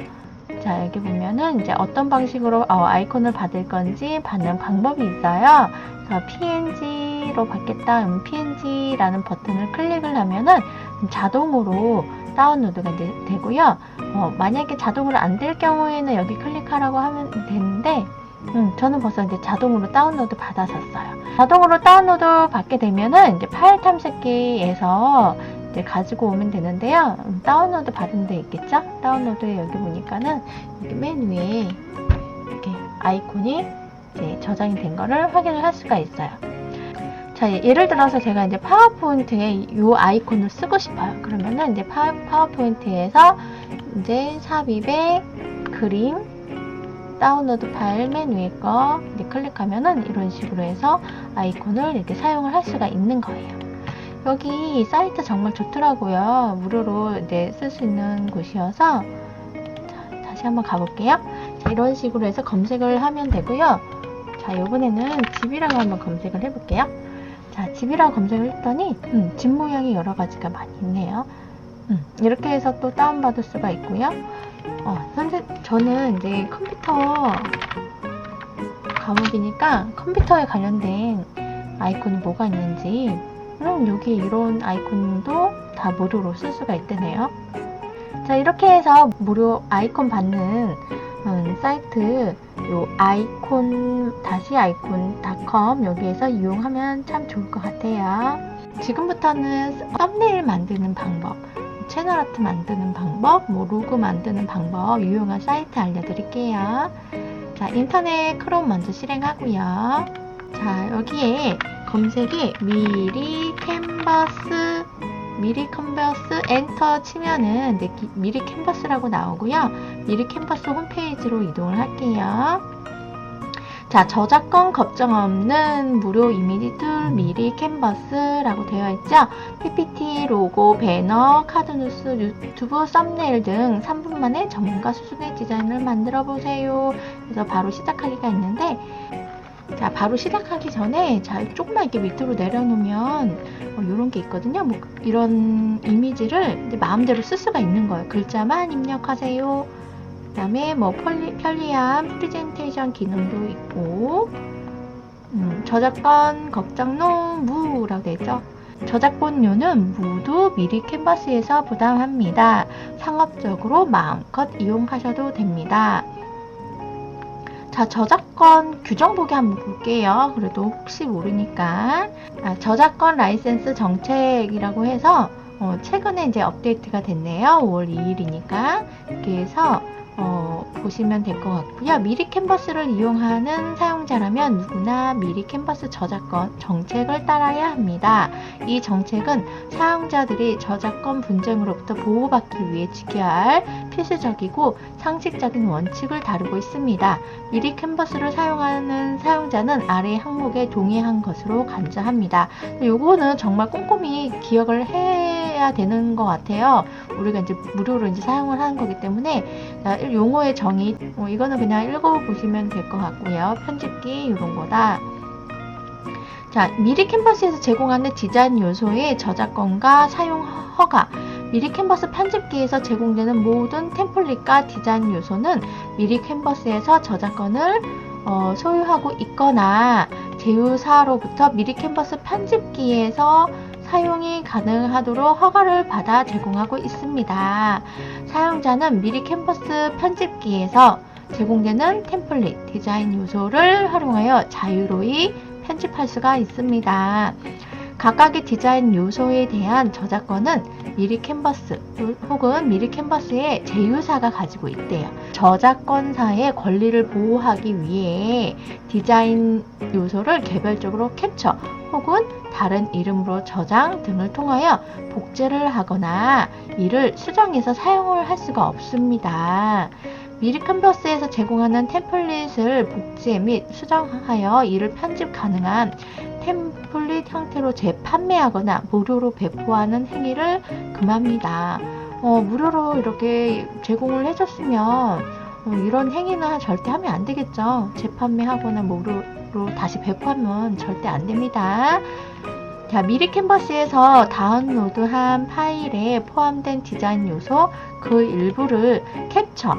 자, 여기 보면은 이제 어떤 방식으로 아이콘을 받을 건지 받는 방법이 있어요. PNG로 받겠다. PNG라는 버튼을 클릭을 하면은 자동으로 다운로드가 되고요. 만약에 자동으로 안 될 경우에는 여기 클릭하라고 하면 되는데, 저는 벌써 이제 자동으로 다운로드 받았었어요. 자동으로 다운로드 받게 되면은 이제 파일 탐색기에서 이제 가지고 오면 되는데요. 다운로드 받은 데 있겠죠? 다운로드에 여기 보니까는 여기 맨 위에 이렇게 아이콘이 이제 저장이 된 거를 확인을 할 수가 있어요. 자, 예를 들어서 제가 이제 파워포인트에 이 아이콘을 쓰고 싶어요. 그러면은 이제 파워포인트에서 이제 삽입의 그림 다운로드 파일 맨 위에 거 이제 클릭하면은 이런 식으로 해서 아이콘을 이렇게 사용을 할 수가 있는 거예요. 여기 사이트 정말 좋더라고요. 무료로 이제 쓸 수 있는 곳이어서. 자, 다시 한번 가볼게요. 자, 이런 식으로 해서 검색을 하면 되고요. 자, 이번에는 집이라고 한번 검색을 해볼게요. 자, 집이라고 검색을 했더니 집 모양이 여러 가지가 많이 있네요. 이렇게 해서 또 다운받을 수가 있고요. 저는 이제 컴퓨터 과목이니까 컴퓨터에 관련된 아이콘이 뭐가 있는지, 여기 이런 아이콘도 다 무료로 쓸 수가 있대네요. 자, 이렇게 해서 무료 아이콘 받는 사이트 요 아이콘-아이콘.com 여기에서 이용하면 참 좋을 것 같아요. 지금부터는 썸네일 만드는 방법, 채널 아트 만드는 방법, 로고 만드는 방법, 유용한 사이트 알려드릴게요. 자, 인터넷 크롬 먼저 실행하고요. 자, 여기에 검색에 미리 캔버스 엔터 치면은 미리 캔버스라고 나오고요. 미리 캔버스 홈페이지로 이동을 할게요. 자, 저작권 걱정 없는 무료 이미지 툴 미리 캔버스라고 되어 있죠. PPT, 로고, 배너, 카드뉴스, 유튜브, 썸네일 등 3분 만에 전문가 수준의 디자인을 만들어 보세요. 그래서 바로 시작하기가 있는데, 자, 바로 시작하기 전에 조금만 이렇게 밑으로 내려놓으면 이런 게 있거든요. 이런 이미지를 이제 마음대로 쓸 수가 있는 거예요. 글자만 입력하세요. 그 다음에 편리한 프레젠테이션 기능도 있고, 저작권 걱정 노무라고 되어 있죠. 저작권료는 모두 미리 캔버스에서 부담합니다. 상업적으로 마음껏 이용하셔도 됩니다. 자, 저작권 규정 보기 한번 볼게요. 그래도 혹시 모르니까. 저작권 라이센스 정책이라고 해서 최근에 이제 업데이트가 됐네요. 5월 2일이니까. 이렇게 해서 보시면 될 것 같고요. 미리 캔버스를 이용하는 사용자라면 누구나 미리 캔버스 저작권 정책을 따라야 합니다. 이 정책은 사용자들이 저작권 분쟁으로부터 보호받기 위해 지켜야 할 필수적이고 상식적인 원칙을 다루고 있습니다. 미리 캔버스를 사용하는 사용자는 아래 항목에 동의한 것으로 간주합니다. 요거는 정말 꼼꼼히 기억을 해야 되는 것 같아요. 우리가 이제 무료로 이제 사용을 하는 거기 때문에 용어의 정의, 이거는 그냥 읽어보시면 될 것 같고요. 편집기 이런 거다. 자, 미리 캔버스에서 제공하는 디자인 요소의 저작권과 사용 허가. 미리 캔버스 편집기에서 제공되는 모든 템플릿과 디자인 요소는 미리 캔버스에서 저작권을 소유하고 있거나 제휴사로부터 미리 캔버스 편집기에서 사용이 가능하도록 허가를 받아 제공하고 있습니다. 사용자는 미리 캔버스 편집기에서 제공되는 템플릿, 디자인 요소를 활용하여 자유로이 편집할 수가 있습니다. 각각의 디자인 요소에 대한 저작권은 미리 캔버스 혹은 미리 캔버스의 제휴사가 가지고 있대요. 저작권사의 권리를 보호하기 위해 디자인 요소를 개별적으로 캡처 혹은 다른 이름으로 저장 등을 통하여 복제를 하거나 이를 수정해서 사용을 할 수가 없습니다. 미리 캔버스에서 제공하는 템플릿을 복제 및 수정하여 이를 편집 가능한 템플릿 형태로 재판매하거나 무료로 배포하는 행위를 금합니다. 무료로 이렇게 제공을 해줬으면 이런 행위는 절대 하면 안 되겠죠. 재판매하거나 무료로 다시 배포하면 절대 안 됩니다. 자, 미리 캔버스에서 다운로드한 파일에 포함된 디자인 요소 그 일부를 캡처,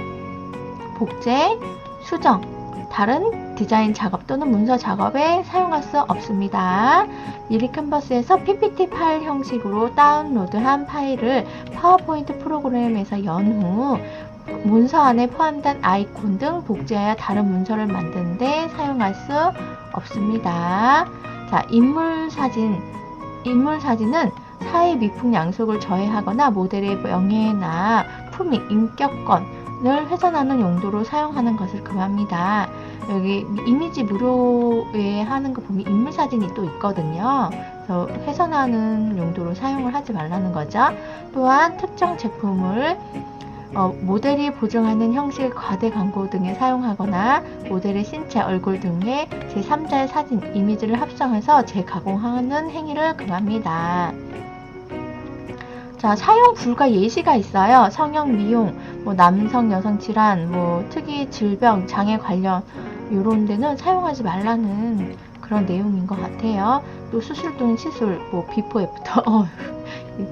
복제, 수정, 다른 디자인 작업 또는 문서 작업에 사용할 수 없습니다. 미리 캔버스에서 PPT 파일 형식으로 다운로드한 파일을 파워포인트 프로그램에서 연 후 문서 안에 포함된 아이콘 등 복제하여 다른 문서를 만드는 데 사용할 수 없습니다. 자, 인물 사진은 사회 미풍 양속을 저해하거나 모델의 명예나 품위, 인격권을 훼손하는 용도로 사용하는 것을 금합니다. 여기 이미지 무료에 하는 거 보면 인물 사진이 또 있거든요. 그래서 훼손하는 용도로 사용을 하지 말라는 거죠. 또한 특정 제품을 모델이 보증하는 형식의 과대 광고 등에 사용하거나 모델의 신체, 얼굴 등의 제3자의 사진, 이미지를 합성해서 재가공하는 행위를 금합니다. 자, 사용 불가 예시가 있어요. 성형, 미용, 남성, 여성 질환, 특이 질병, 장애 관련 이런 데는 사용하지 말라는 그런 내용인 것 같아요. 또 수술 또는 시술, 비포, 애프터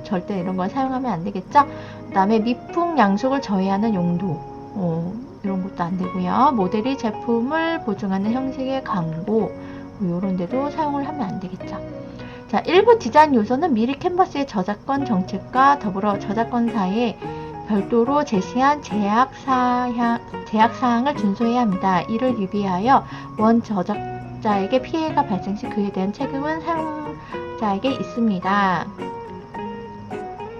절대 이런 걸 사용하면 안 되겠죠. 그 다음에 미풍 양속을 저해하는 용도 이런 것도 안 되고요. 모델이 제품을 보증하는 형식의 광고 이런 데도 사용을 하면 안 되겠죠. 자, 일부 디자인 요소는 미리 캔버스의 저작권 정책과 더불어 저작권사에 별도로 제시한 제약사항을 준수해야 합니다. 이를 유비하여 원 저작자에게 피해가 발생 시 그에 대한 책임은 사용자에게 있습니다.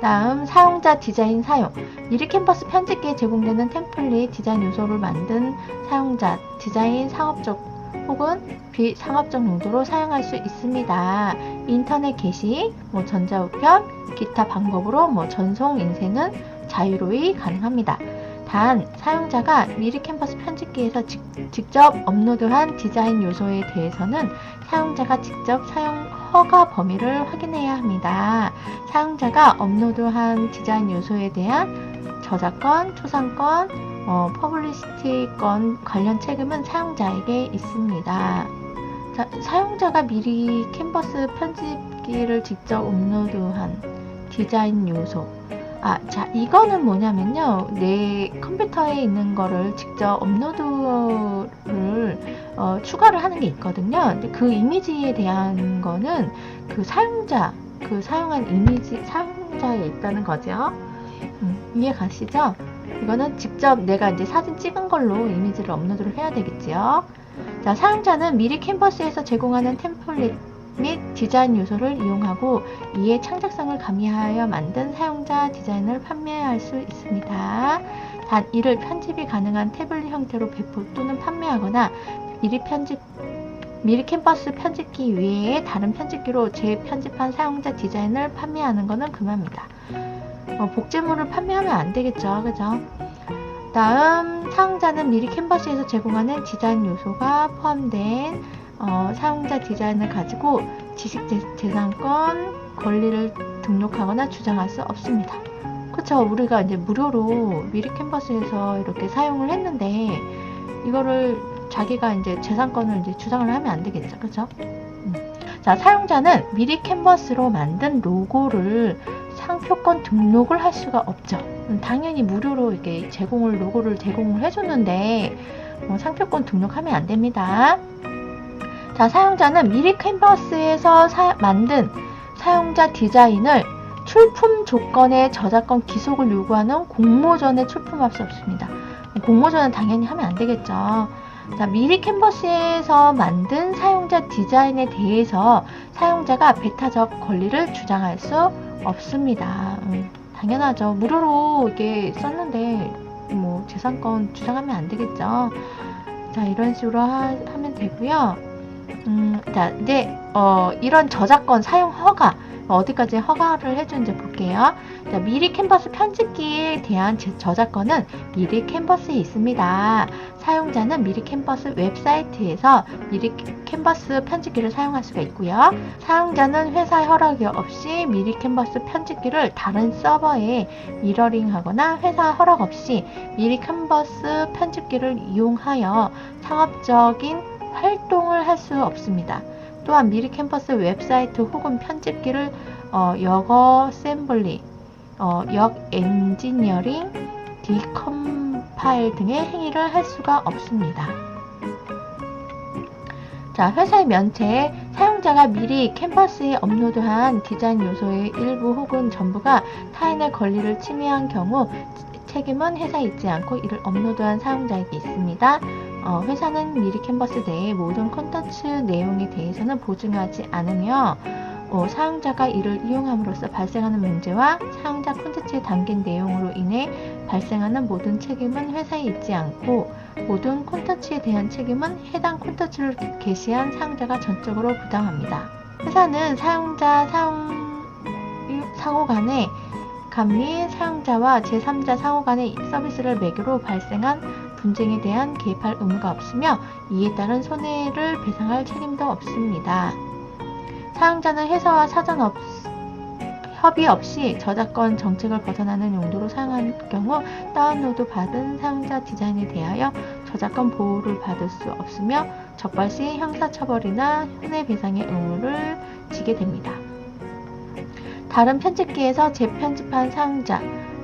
다음, 사용자 디자인 사용. 미리 캔버스 편집기에 제공되는 템플릿 디자인 요소를 만든 사용자 디자인 상업적 혹은 비상업적 용도로 사용할 수 있습니다. 인터넷 게시, 전자우편, 기타 방법으로 전송 인쇄는 자유로이 가능합니다. 단, 사용자가 미리 캔버스 편집기에서 직접 업로드한 디자인 요소에 대해서는 사용자가 직접 사용 허가 범위를 확인해야 합니다. 사용자가 업로드한 디자인 요소에 대한 저작권, 초상권, 퍼블리시티권 관련 책임은 사용자에게 있습니다. 자, 사용자가 미리 캔버스 편집기를 직접 업로드한 디자인 요소. 자, 이거는 뭐냐면요. 내 컴퓨터에 있는 거를 직접 업로드를 추가를 하는 게 있거든요. 근데 그 이미지에 대한 거는 그 사용한 이미지, 사용자에 있다는 거죠. 이해 가시죠? 이거는 직접 내가 이제 사진 찍은 걸로 이미지를 업로드를 해야 되겠지요. 자, 사용자는 미리 캔버스에서 제공하는 템플릿 및 디자인 요소를 이용하고 이에 창작성을 가미하여 만든 사용자 디자인을 판매할 수 있습니다. 단, 이를 편집이 가능한 태블릿 형태로 배포 또는 판매하거나 미리 캔버스 편집기 외에 다른 편집기로 재편집한 사용자 디자인을 판매하는 것은 금합니다. 복제물을 판매하면 안 되겠죠. 그죠? 다음, 사용자는 미리 캔버스에서 제공하는 디자인 요소가 포함된 사용자 디자인을 가지고 지식재산권 권리를 등록하거나 주장할 수 없습니다. 그쵸? 우리가 이제 무료로 미리 캔버스에서 이렇게 사용을 했는데 이거를 자기가 이제 재산권을 이제 주장을 하면 안 되겠죠. 그쵸? 자, 사용자는 미리 캔버스로 만든 로고를 상표권 등록을 할 수가 없죠. 당연히 무료로 이렇게 로고를 제공을 해줬는데 상표권 등록하면 안 됩니다. 자, 사용자는 미리 캔버스에서 만든 사용자 디자인을 출품 조건의 저작권 기속을 요구하는 공모전에 출품할 수 없습니다. 공모전은 당연히 하면 안 되겠죠. 자, 미리 캔버스에서 만든 사용자 디자인에 대해서 사용자가 배타적 권리를 주장할 수 없습니다. 당연하죠. 무료로 이게 썼는데 재산권 주장하면 안 되겠죠. 자, 이런 식으로 하면 되고요. 자, 이제 이런 저작권 사용 허가 어디까지 허가를 해주는지 볼게요. 자, 미리 캔버스 편집기에 대한 저작권은 미리 캔버스에 있습니다. 사용자는 미리 캔버스 웹사이트에서 미리 캔버스 편집기를 사용할 수가 있고요. 사용자는 회사 허락이 없이 미리 캔버스 편집기를 다른 서버에 미러링하거나 회사 허락 없이 미리 캔버스 편집기를 이용하여 상업적인 활동을 할 수 없습니다. 또한 미리 캔버스 웹사이트 혹은 편집기를 역어셈블리, 역 엔지니어링, 디컴파일 등의 행위를 할 수가 없습니다. 자, 회사의 면책, 사용자가 미리 캔버스에 업로드한 디자인 요소의 일부 혹은 전부가 타인의 권리를 침해한 경우 책임은 회사에 있지 않고 이를 업로드한 사용자에게 있습니다. 회사는 미리 캔버스 내의 모든 콘텐츠 내용에 대해서는 보증하지 않으며 사용자가 이를 이용함으로써 발생하는 문제와 사용자 콘텐츠에 담긴 내용으로 인해 발생하는 모든 책임은 회사에 있지 않고 모든 콘텐츠에 대한 책임은 해당 콘텐츠를 게시한 사용자가 전적으로 부담합니다. 회사는 사용자 상호 간의 및 사용자와 제3자 상호 간의 서비스를 매개로 발생한 분쟁에 대한 개입할 의무가 없으며 이에 따른 손해를 배상할 책임도 없습니다. 사용자는 회사와 사전 협의 없이 저작권 정책을 벗어나는 용도로 사용한 경우 다운로드 받은 사용자 디자인에 대하여 저작권 보호를 받을 수 없으며 적발 시 형사처벌이나 손해배상의 의무를 지게 됩니다. 다른 편집기에서 재편집한 사용자,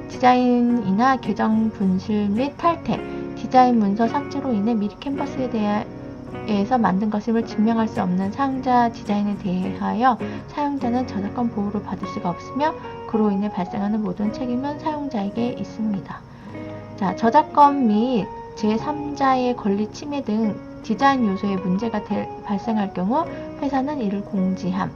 디자인이나 계정 분실 및 탈퇴, 디자인 문서 삭제로 인해 미리 캔버스에 대해서 만든 것임을 증명할 수 없는 사용자 디자인에 대하여 사용자는 저작권 보호를 받을 수가 없으며 그로 인해 발생하는 모든 책임은 사용자에게 있습니다. 자, 저작권 및 제3자의 권리 침해 등 디자인 요소에 문제가 발생할 경우 회사는 이를 공지함,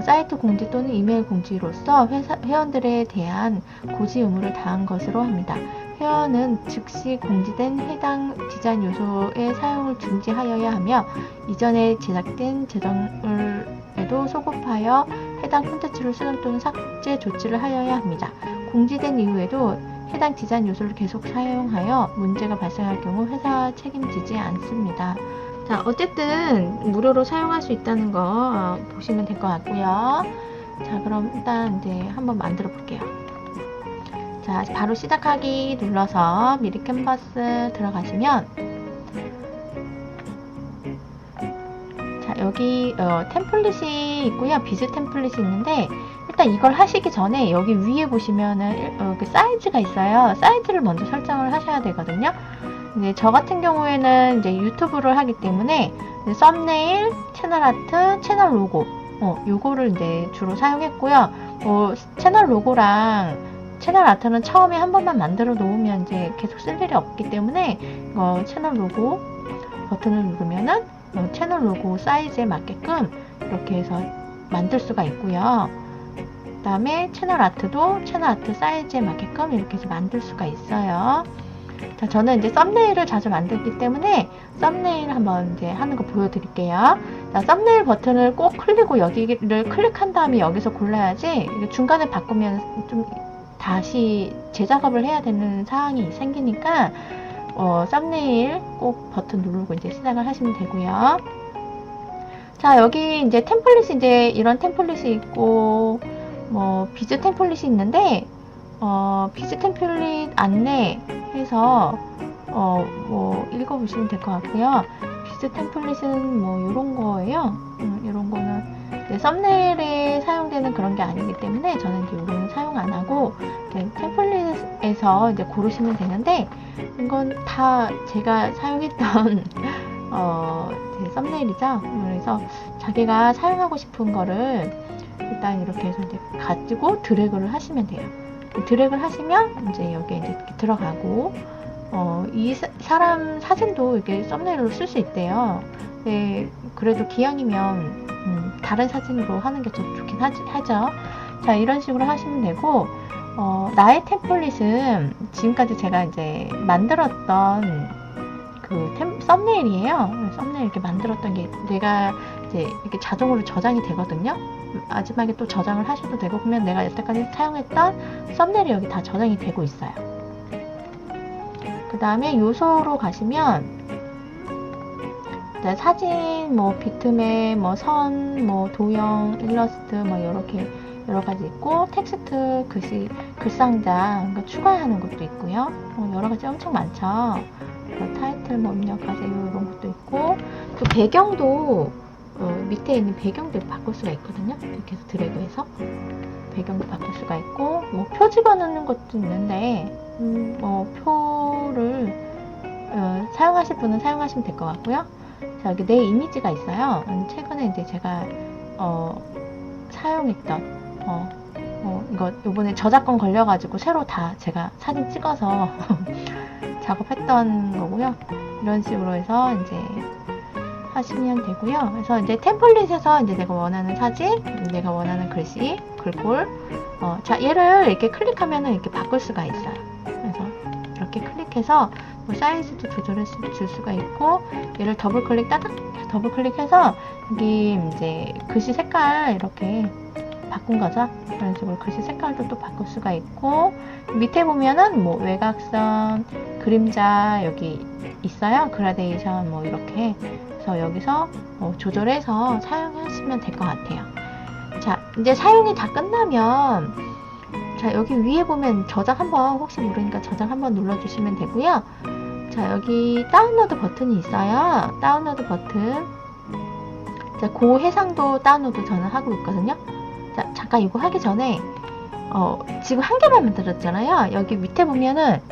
사이트 공지 또는 이메일 공지로서 회원들에 대한 고지 의무를 다한 것으로 합니다. 회원은 즉시 공지된 해당 디자인 요소의 사용을 중지하여야 하며 이전에 제작된 제정을에도 소급하여 해당 콘텐츠를 수정 또는 삭제 조치를 하여야 합니다. 공지된 이후에도 해당 디자인 요소를 계속 사용하여 문제가 발생할 경우 회사가 책임지지 않습니다. 자, 어쨌든 무료로 사용할 수 있다는 거 보시면 될 것 같고요. 자, 그럼 일단 이제 한번 만들어 볼게요. 자, 바로 시작하기 눌러서 미리 캔버스 들어가시면 자, 여기 템플릿이 있고요. 비즈 템플릿이 있는데 일단 이걸 하시기 전에 여기 위에 보시면은 그 사이즈가 있어요. 사이즈를 먼저 설정을 하셔야 되거든요. 이제 저 같은 경우에는 이제 유튜브를 하기 때문에 썸네일, 채널 아트, 채널 로고 요거를 이제 주로 사용했고요. 채널 로고랑 채널 아트는 처음에 한 번만 만들어 놓으면 이제 계속 쓸 일이 없기 때문에 채널 로고 버튼을 누르면은 채널 로고 사이즈에 맞게끔 이렇게 해서 만들 수가 있고요. 그 다음에 채널 아트도 채널 아트 사이즈에 맞게끔 이렇게 해서 만들 수가 있어요. 자, 저는 이제 썸네일을 자주 만들기 때문에 썸네일 한번 이제 하는 거 보여드릴게요. 자, 썸네일 버튼을 꼭 클릭하고 여기를 클릭한 다음에 여기서 골라야지 이게 중간에 바꾸면 좀 다시 재작업을 해야 되는 상황이 생기니까 썸네일 꼭 버튼 누르고 이제 시작을 하시면 되고요. 자, 여기 이제 템플릿이 이제 이런 템플릿이 있고 비즈 tem플릿이 있는데 비즈 템플릿 안내 해서 읽어보시면 될 것 같고요. 비즈 템플릿은 요런 거예요. 요런 거는 썸네일에 사용되는 그런 게 아니기 때문에 저는 이제 요거는 사용 안 하고 템플릿에서 이제 고르시면 되는데 이건 다 제가 사용했던 제 썸네일이죠. 그래서 자기가 사용하고 싶은 거를 일단 이렇게 해서 이제 가지고 드래그를 하시면 돼요. 드래그를 하시면 이제 여기에 이제 이렇게 들어가고 이 사람 사진도 이렇게 썸네일로 쓸 수 있대요. 네, 그래도 기왕이면 다른 사진으로 하는 게 좀 좋긴 하죠. 자, 이런 식으로 하시면 되고 나의 템플릿은 지금까지 제가 이제 만들었던 그 썸네일이에요. 썸네일 이렇게 만들었던 게 내가 이제 이렇게 자동으로 저장이 되거든요. 마지막에 또 저장을 하셔도 되고, 그러면 내가 여태까지 사용했던 썸네일이 여기 다 저장이 되고 있어요. 그 다음에 요소로 가시면 사진, 뭐 비트맵, 뭐 선, 뭐 도형, 일러스트, 뭐 이렇게 여러 가지 있고, 텍스트, 글씨, 글상자 추가하는 것도 있고요. 여러 가지 엄청 많죠. 타이틀 뭐 입력하세요 이런 것도 있고, 그 배경도 밑에 있는 배경도 바꿀 수가 있거든요. 이렇게 해서 드래그해서 배경도 바꿀 수가 있고, 뭐 표 집어넣는 것도 있는데 뭐 표를 사용하실 분은 사용하시면 될 것 같고요. 자, 여기 내 이미지가 있어요. 최근에 이제 제가 사용했던 이거 요번에 저작권 걸려가지고 새로 다 제가 사진 찍어서 작업했던 거고요. 이런 식으로 해서 이제 하시면 되고요. 그래서 이제 템플릿에서 이제 내가 원하는 사진, 내가 원하는 글씨, 글꼴, 자, 얘를 이렇게 클릭하면은 이렇게 바꿀 수가 있어요. 그래서 이렇게 클릭해서 뭐 사이즈도 조절해 줄 수가 있고, 얘를 더블 클릭 따닥 더블 클릭해서 여기 이제 글씨 색깔 이렇게 바꾼 거죠. 이런 식으로 글씨 색깔도 또 바꿀 수가 있고, 밑에 보면은 뭐 외곽선, 그림자 여기 있어요. 그라데이션 뭐 이렇게. 그래서 여기서 조절해서 사용하시면 될 것 같아요. 자, 이제 사용이 다 끝나면, 자, 여기 위에 보면 저장 한번, 혹시 모르니까 저장 한번 눌러주시면 되고요. 자, 여기 다운로드 버튼이 있어요. 다운로드 버튼. 자, 고해상도 다운로드 저는 하고 있거든요. 자, 잠깐 이거 하기 전에 지금 한 개만 만들었잖아요. 여기 밑에 보면은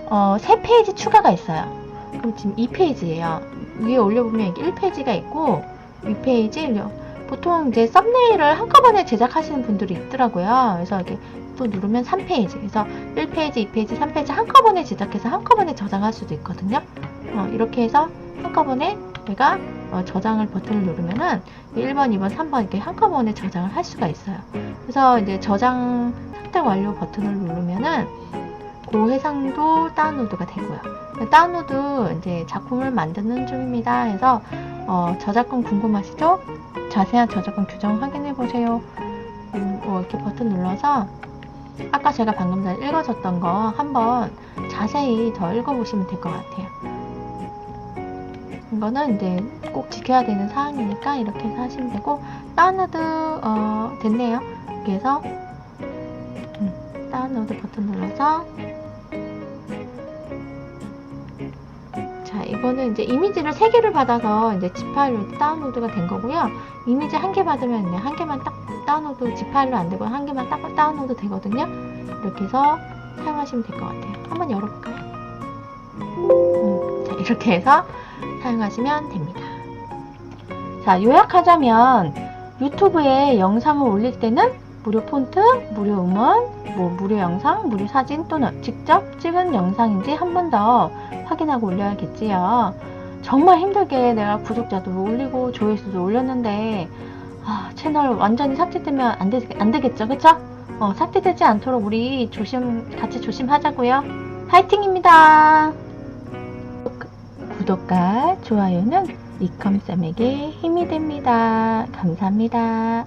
3페이지 추가가 있어요. 그럼 지금 2페이지예요. 위에 올려보면 1페이지가 있고 2페이지, 보통 이제 썸네일을 한꺼번에 제작하시는 분들이 있더라고요. 그래서 이렇게 또 누르면 3페이지, 그래서 1페이지, 2페이지, 3페이지 한꺼번에 제작해서 한꺼번에 저장할 수도 있거든요. 이렇게 해서 한꺼번에 내가 저장을 버튼을 누르면은 1번, 2번, 3번 이렇게 한꺼번에 저장을 할 수가 있어요. 그래서 이제 저장 선택 완료 버튼을 누르면은 고해상도 다운로드가 되고요. 다운로드 이제 작품을 만드는 중입니다. 그래서 저작권 궁금하시죠? 자세한 저작권 규정 확인해 보세요. 이렇게 버튼 눌러서 아까 제가 방금 전에 읽어줬던 거 한번 자세히 더 읽어보시면 될 것 같아요. 이거는 이제 꼭 지켜야 되는 사항이니까 이렇게 해서 하시면 되고, 다운로드 됐네요. 이렇게 해서 다운로드 버튼 눌러서, 자, 이거는 이제 이미지를 3개를 받아서 이제 zip 파일로 다운로드가 된 거고요. 이미지 1개 받으면 한 개만 딱 다운로드, zip 파일로 안 되고 한 개만 딱 다운로드 되거든요. 이렇게 해서 사용하시면 될 것 같아요. 한번 열어볼까요? 자, 이렇게 해서 사용하시면 됩니다. 자, 요약하자면 유튜브에 영상을 올릴 때는 무료 폰트, 무료 음원, 무료 영상, 무료 사진 또는 직접 찍은 영상인지 한 번 더 확인하고 올려야겠지요. 정말 힘들게 내가 구독자도 올리고 조회수도 올렸는데 채널 완전히 삭제되면 안 되겠죠, 그쵸? 삭제되지 않도록 우리 같이 조심하자고요. 파이팅입니다. 구독과 좋아요는 이컴쌤에게 힘이 됩니다. 감사합니다.